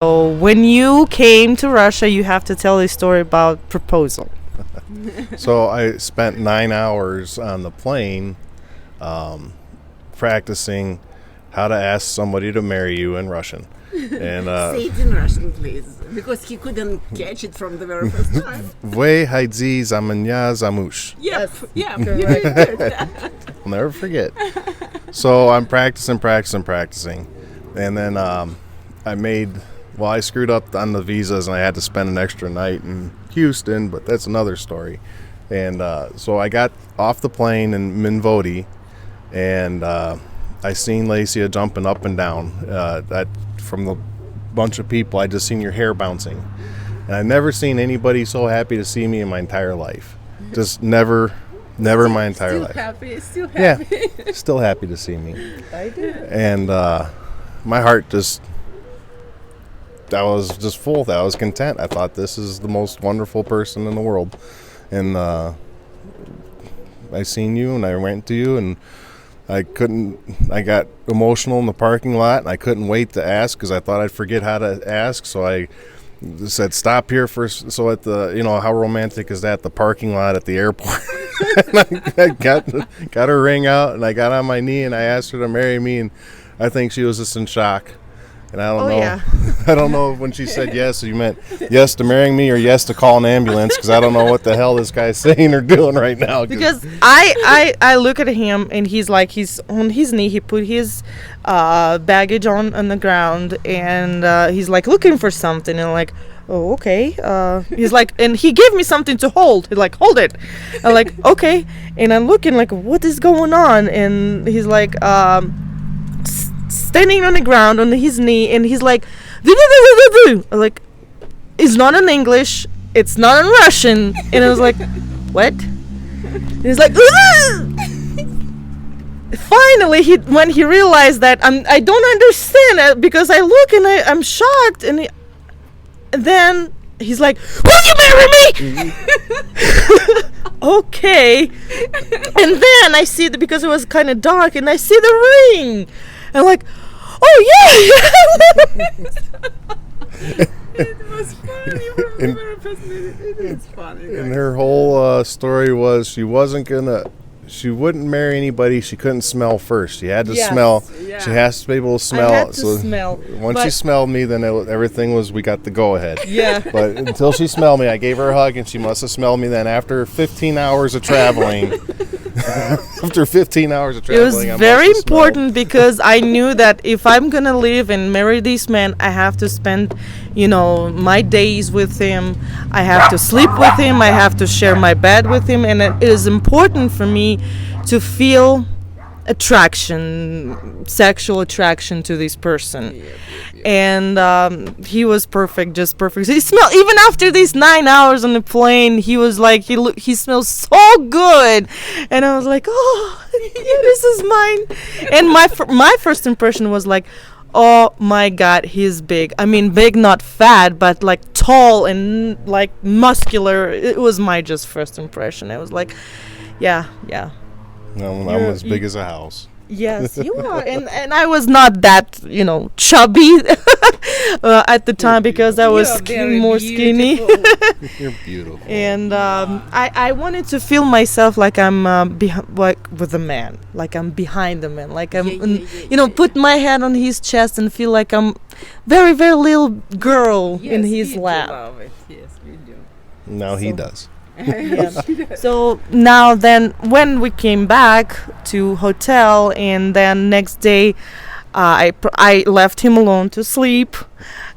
So when you came to Russia, you have to tell a story about proposal. So I spent 9 hours on the plane practicing how to ask somebody to marry you in Russian. And Say it in Russian, please, because he couldn't catch it from the very first time. Вы хайди за меня замуж. Yep, yeah, you did good. I'll never forget. So I'm practicing. And then I screwed up on the visas and I had to spend an extra night in Houston, but that's another story. And so I got off the plane in Minvodi, and I seen Lesia jumping up and down. From the bunch of people, I just seen your hair bouncing. And I've never seen anybody so happy to see me in my entire life. Just never in my entire life. Still happy. Yeah, still happy to see me. I do. And my heart I was just full. I was content. I thought this is the most wonderful person in the world. And I seen you and I went to you and I got emotional in the parking lot and I couldn't wait to ask because I thought I'd forget how to ask. So I said, stop here first. So at the, how romantic is that? The parking lot at the airport. And I got her ring out and I got on my knee and I asked her to marry me. And I think she was just in shock. And I don't know. Yeah. I don't know if when she said yes, you meant yes to marrying me or yes to call an ambulance, because I don't know what the hell this guy's saying or doing right now. Because I look at him and he's on his knee. He put his baggage on the ground and he's like looking for something. And I'm like, oh, okay. He's like, and he gave me something to hold. He's like, hold it. I'm like, okay. And I'm looking like, what is going on? And he's like, standing on the ground on his knee, and he's like, like, it's not in English, it's not in Russian. And I was like, what? And he's like, finally when he realized that I don't understand it, because I look and I'm shocked, and then he's like, will you marry me? Okay. And then I see that, because it was kind of dark, and I see the ring. I'm like, oh yeah. It was funny. We were fascinated. It is funny. And her whole story was she wouldn't marry anybody she couldn't smell first. She had to smell. Yeah. She has to be able to smell. I had to smell. Once she smelled me, then everything was, we got the go ahead. Yeah. But until she smelled me, I gave her a hug, and she must have smelled me then. After 15 hours of traveling, it was very important, because I knew that if I'm gonna live and marry this man, I have to spend, my days with him. I have to sleep with him. I have to share my bed with him, and it is important for me to feel sexual attraction to this person. Yeah. And he was perfect, just perfect. He smelled, even after these 9 hours on the plane, he was like, he smells so good. And I was like, oh, this is mine. And my first impression was like, oh my God, he's big. I mean, big, not fat, but like tall and like muscular. It was my just first impression. I was like, yeah. I'm as big as a house. Yes, you are. And I was not that, chubby at the time, because I was more skinny. You're beautiful. And I wanted to feel myself like I'm with a man, like I'm behind the man, like I'm, put my head on his chest and feel like I'm very, very little girl in his lap. Love it. Yes, we do. Now he does. Yeah. So now then, when we came back to hotel, and then next day I left him alone to sleep,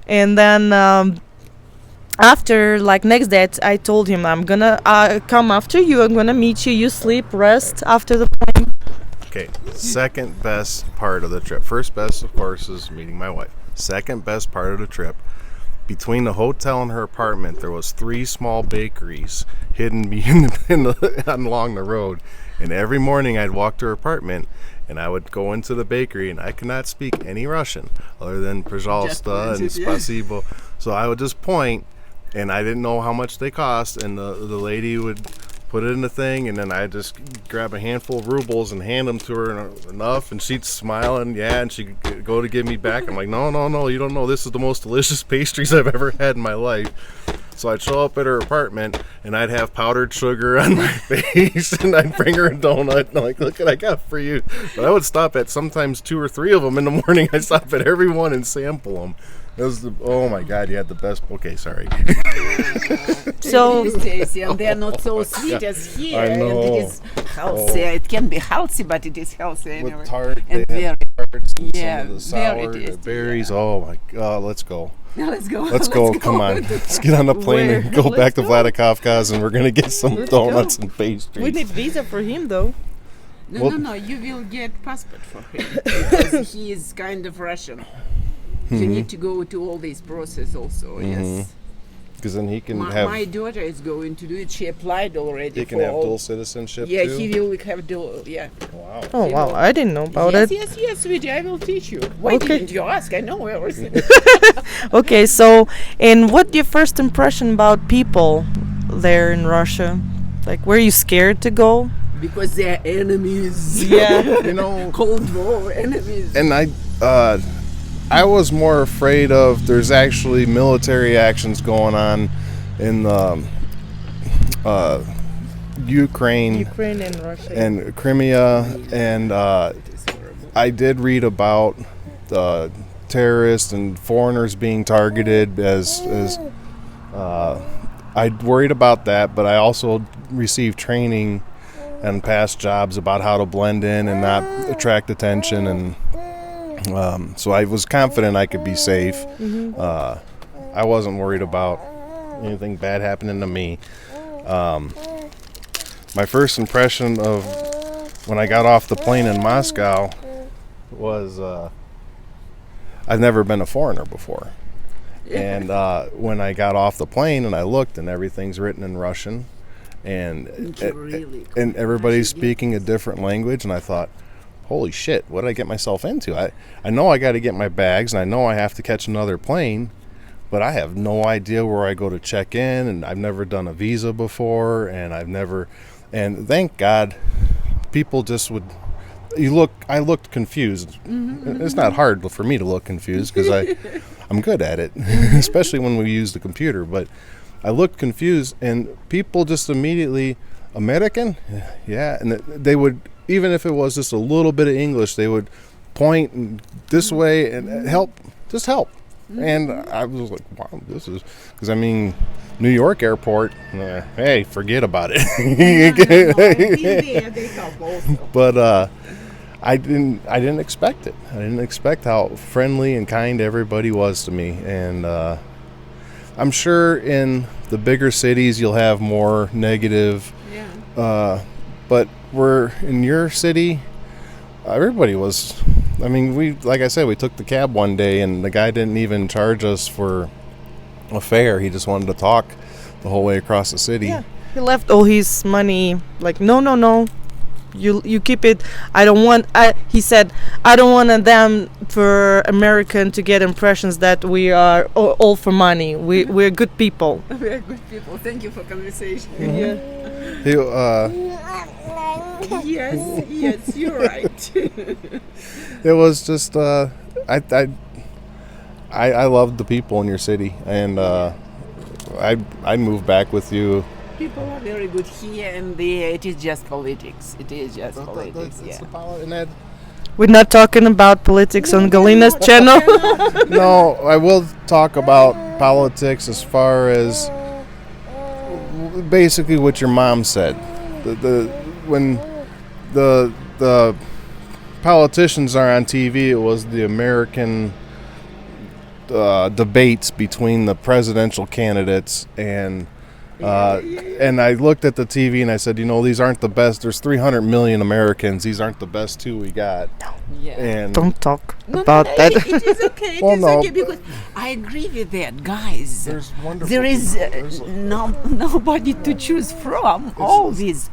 and then after, like, next day I told him, I'm gonna come after you, I'm gonna meet you, you sleep, rest after the plane. Okay, second best part of the trip. First best, of course, is meeting my wife. Second best part of the trip, between the hotel and her apartment, there was 3 small bakeries hidden along the road. And every morning I'd walk to her apartment and I would go into the bakery, and I could not speak any Russian other than Pожалуйста and Спасибо. So I would just point, and I didn't know how much they cost, and the lady would put it in the thing, and then I just grab a handful of rubles and hand them to her enough, and she'd smile and she'd go to give me back. I'm like, no, you don't know. This is the most delicious pastries I've ever had in my life. So I'd show up at her apartment, and I'd have powdered sugar on my face, and I'd bring her a donut, and I'm like, look what I got for you. But I would stop at sometimes 2 or 3 of them in the morning. I'd stop at every one and sample them. It was oh my God, you had the best. Okay, sorry. So and they're not so sweet as here. I know. And it is healthy. It can be healthy, but it is healthy anyway. With tart, and they have tarts and some of the very sour tasty, berries. yeah. Oh my God, let's go. Now let's go. Let's go. Come on. Let's get on the plane and go back to Vladikovka's, and we're going to get some donuts and pastries. we need visa for him though. No. You will get passport for him because he is kind of Russian. You need to go to all this process also. Yes. Because then he can My daughter is going to do it. She applied already. He can have dual citizenship Yeah, too? he will have dual. Yeah. Wow. Oh wow, I didn't know about it. Yes, sweetie. I will teach you. Why Okay. didn't you ask? I know everything. Okay, so and what your first impression about people there in Russia? Like, were you scared to go? Because they are enemies. Yeah. You know, Cold War enemies. and I was more afraid of there's actually military actions going on in the Ukraine and Russia. and Crimea, and I did read about terrorists and foreigners being targeted as I worried about that, but I also received training and past jobs about how to blend in and not attract attention, and so I was confident I could be safe. I wasn't worried about anything bad happening to me. My first impression of when I got off the plane in Moscow was I've never been a foreigner before. And when I got off the plane and I looked, and everything's written in Russian, and and everybody's speaking a different language, and I thought, holy shit, what did I get myself into? I know I got to get my bags, and I know I have to catch another plane, but I have no idea where I go to check in, and I've never done a visa before, and and thank God people just would, I looked confused. It's not hard for me to look confused because I'm good at it, especially when we use the computer, but I looked confused, and people just immediately, American? Yeah, and they would, even if it was just a little bit of English, they would point this way and help. And I was like, wow, this is, because I mean, New York airport, hey, forget about it. But I didn't expect it. I didn't expect how friendly and kind everybody was to me, and I'm sure in the bigger cities you'll have more negative. But we're in your city, everybody was. I mean, like I said, we took the cab one day, and the guy didn't even charge us for a fare. He just wanted to talk the whole way across the city. Yeah, he left all his money. Like, no. You keep it. He said, I don't want them for American to get impressions that we are all for money. We're good people. We are good people. Thank you for conversation. Yes, you're right. It was just I loved the people in your city, and I'd move back with you. People are very good here, and it is just politics. It is just politics. We're not talking about politics on Galina's channel. No, I will talk about politics as far as basically what your mom said. When the politicians are on TV, it was the American debates between the presidential candidates, and I looked at the TV and I said, these aren't the best. There's 300 million Americans. These aren't the best two we got. Yeah. And Don't talk about that. It is okay. Okay because I agree with that, guys. There is nobody to choose from. Always,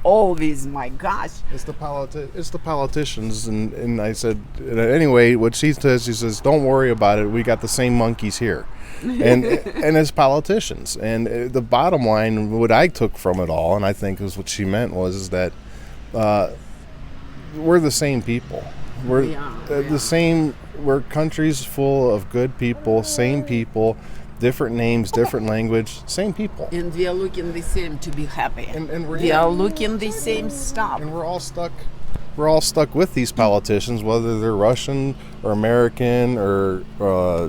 my gosh. It's the politicians, and I said, anyway, what she says, don't worry about it. We got the same monkeys here. and as politicians. And the bottom line, what I took from it all, and I think is what she meant, is that we're the same people. We're the same. We're countries full of good people, same people, different names, different language, same people. And we are looking the same to be happy. And we are looking the same stuff. And we're all stuck. We're all stuck with these politicians, whether they're Russian or American or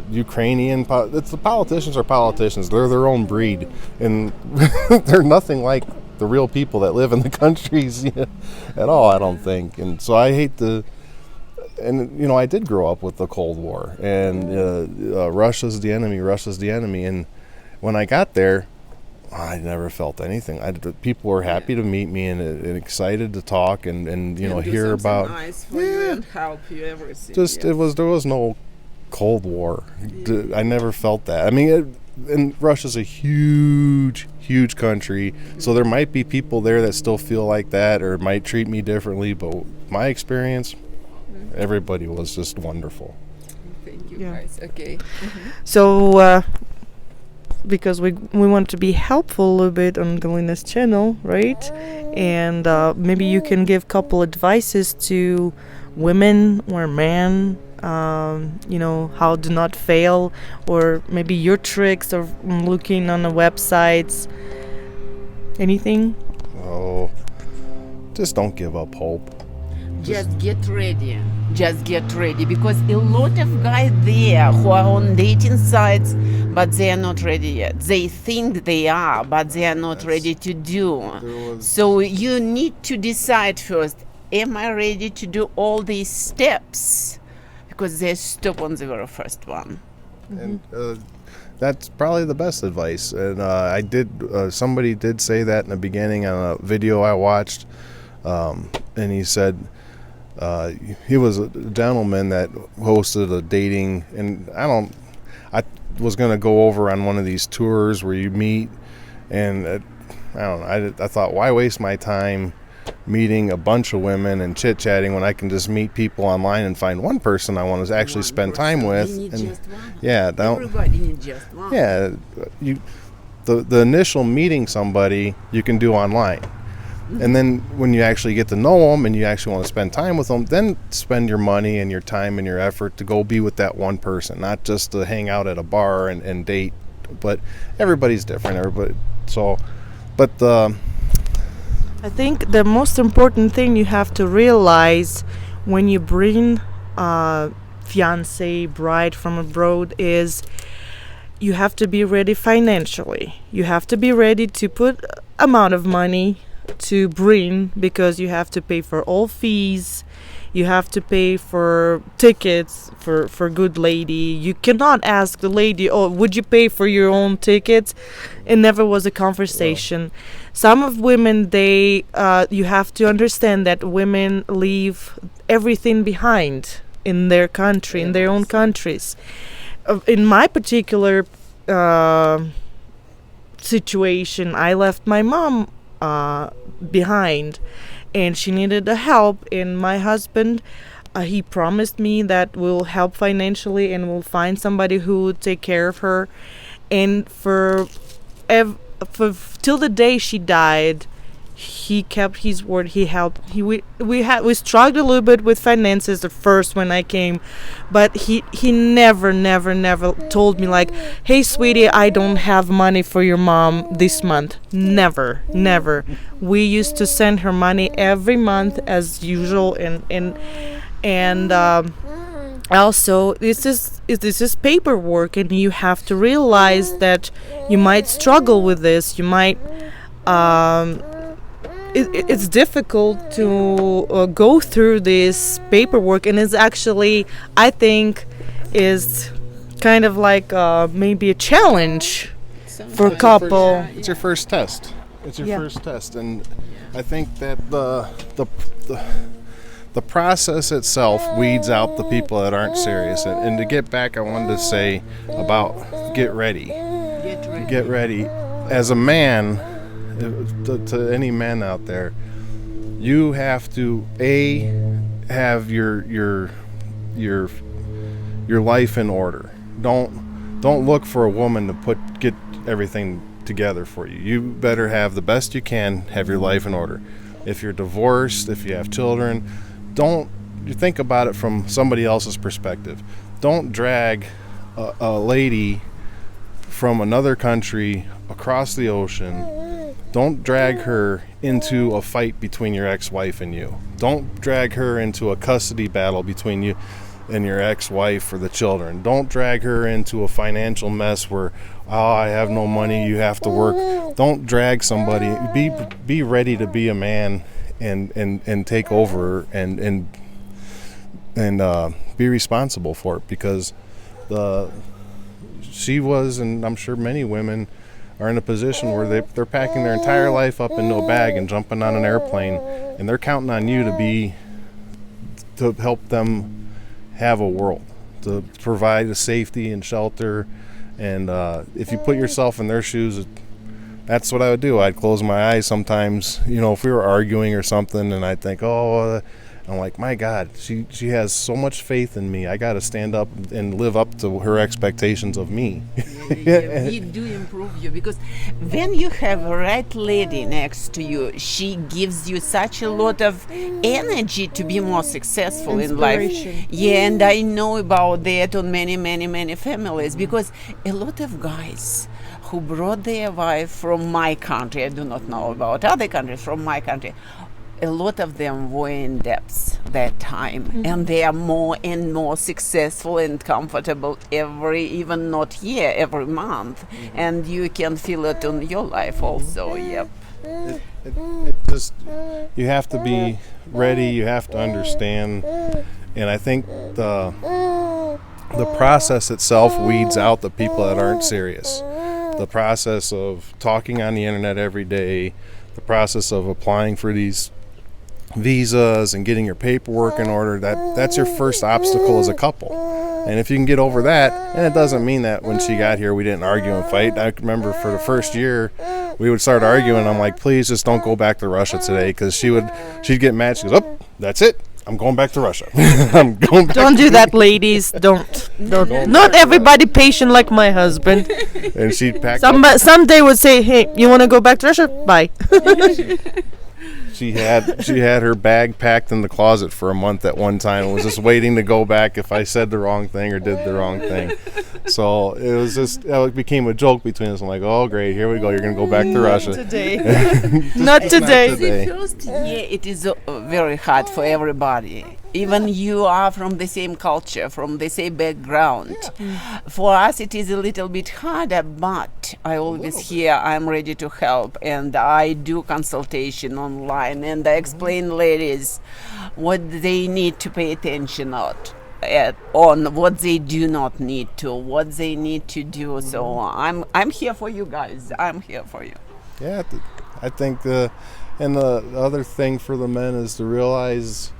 Ukrainian. The politicians are politicians. They're their own breed, and they're nothing like the real people that live in the countries at all, I don't think. And so I hate the. And, I did grow up with the Cold War, and Russia's the enemy. And when I got there, I never felt anything. People were happy to meet me and excited to talk and hear about. Nice for you and help you, everything. There was no Cold War. I never felt that. I mean, and Russia's a huge country, so there might be people there that still feel like that or might treat me differently. But my experience. Everybody was just wonderful. Thank you, guys. Okay. Mm-hmm. So, because we want to be helpful a little bit on Galina's channel, right? And maybe you can give a couple advices to women or men, how to not fail, or maybe your tricks of looking on the websites. Anything? Oh, just don't give up hope. Just get ready. Because a lot of guys there who are on dating sites, but they are not ready yet. They think they are, but they are not ready to do. So you need to decide first, am I ready to do all these steps? Because they stop on the very first one. And that's probably the best advice. And somebody did say that in the beginning on a video I watched. And he said, he was a gentleman that hosted a dating, and I was going to go over on one of these tours where you meet, and I thought, why waste my time meeting a bunch of women and chit-chatting when I can just meet people online and find one person I want to actually spend time with. Everybody needs just one. Yeah, the initial meeting somebody you can do online. And then when you actually get to know them and you actually want to spend time with them, then spend your money and your time and your effort to go be with that one person, not just to hang out at a bar and date. But everybody's different. I think the most important thing you have to realize when you bring a fiance, bride from abroad is you have to be ready financially. You have to be ready to put amount of money to bring, because you have to pay for all fees, you have to pay for tickets for good lady. You cannot ask the lady, would you pay for your own tickets? It never was a conversation. Some of women, you have to understand that women leave everything behind in their country, in their own countries. In my particular situation, I left my mom behind, and she needed the help, and my husband, he promised me that we'll help financially and we'll find somebody who would take care of her. And for till the day she died, he kept his word. He helped. We struggled a little bit with finances at first when I came, but he never told me like, hey sweetie, I don't have money for your mom this month. Never. We used to send her money every month as usual, and also this is paperwork, and you have to realize that you might struggle with this. You might it's difficult to go through this paperwork, and it's actually, I think, is kind of like maybe a challenge for a couple. It's your first test. First test, and I think that the process itself weeds out the people that aren't serious. And to get back, I wanted to say about get ready. Get ready. As a man, to any men out there, you have to have your life in order. Don't don't look for a woman to get everything together for you. You better have the best you can, have your life in order. If you're divorced, if you have children, you think about it from somebody else's perspective. Don't drag a lady from another country across the ocean. Don't drag her into a fight between your ex-wife and you. Don't drag her into a custody battle between you and your ex-wife or the children. Don't drag her into a financial mess where, I have no money, you have to work. Don't drag somebody. Be ready to be a man and take over and be responsible for it, because she was, and I'm sure many women are in a position where they're packing their entire life up into a bag and jumping on an airplane, and they're counting on you to help them have a world, to provide a safety and shelter. And if you put yourself in their shoes, that's what I would do. I'd close my eyes sometimes, if we were arguing or something, and I'd think, I'm like, my God, she has so much faith in me. I got to stand up and live up to her expectations of me. We do improve you, because when you have a right lady next to you, she gives you such a lot of energy to be more successful in life. Yeah, and I know about that on many, many, many families, because a lot of guys who brought their wife from my country, I do not know about other countries, from my country, a lot of them were in debts that time, and they are more and more successful and comfortable even not year, every month, and you can feel it in your life also. Yep. It just, you have to be ready, you have to understand, and I think the process itself weeds out the people that aren't serious. The process of talking on the internet every day, the process of applying for these visas and getting your paperwork in order, that's your first obstacle as a couple. And if you can get over that, and it doesn't mean that when she got here we didn't argue and fight. I remember for the first year we would start arguing. I'm like, please just don't go back to Russia today, because she'd get mad. She goes, that's it, I'm going back to Russia. I'm going back. Don't do that, ladies. Don't. Not everybody patient like my husband. And she'd pack someday would say, hey, you want to go back to Russia? Bye. She had her bag packed in the closet for a month at one time and was just waiting to go back if I said the wrong thing or did the wrong thing. So it was just, it became a joke between us. I'm like, oh great, here we go, you're gonna go back to Russia. Today. Not today. The first year it is very hard for everybody. Even you are from the same culture, from the same background. For us it is a little bit harder, but I always hear I'm ready to help, and I do consultation online, and I explain ladies what they need to pay attention on, what they do not need to, what they need to do. So I'm here for you guys. I'm here for you. Yeah, I think and the other thing for the men is to realize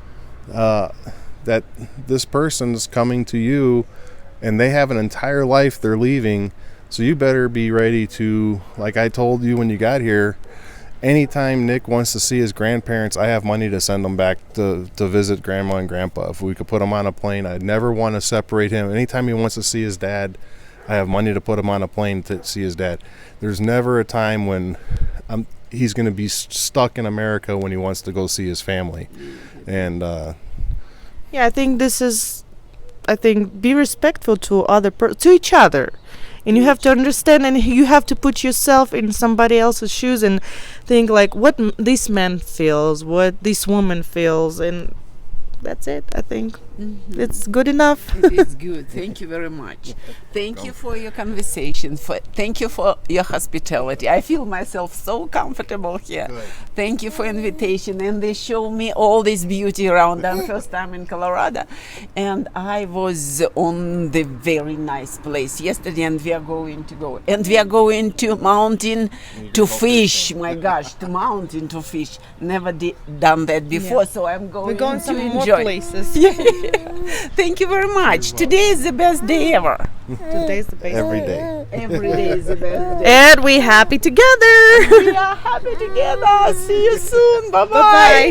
that this person is coming to you and they have an entire life they're leaving, so you better be ready to, like I told you when you got here, anytime Nick wants to see his grandparents, I have money to send him back to visit grandma and grandpa. If we could put him on a plane, I'd never want to separate him. Anytime he wants to see his dad, I have money to put him on a plane to see his dad. There's never a time when he's going to be stuck in America when he wants to go see his family. And yeah, I think be respectful to each other, and you have to understand, and you have to put yourself in somebody else's shoes and think like what this man feels, what this woman feels, and that's it. I think it's good enough. It is good. Thank you very much. Thank you for your conversation. Thank you for your hospitality. I feel myself so comfortable here. Good. Thank you for invitation. And they show me all this beauty around. I'm first time in Colorado, and I was on the very nice place yesterday, and we are going to go. And we are going to mountain to fish. My gosh, to mountain to fish. Never done that before, so I'm going to enjoy. Some more places. Thank you very much. Today is the best day ever. Today's the best. every day. Every day is the best day. And we happy together. We are happy together. See you soon. Bye-bye. Bye-bye.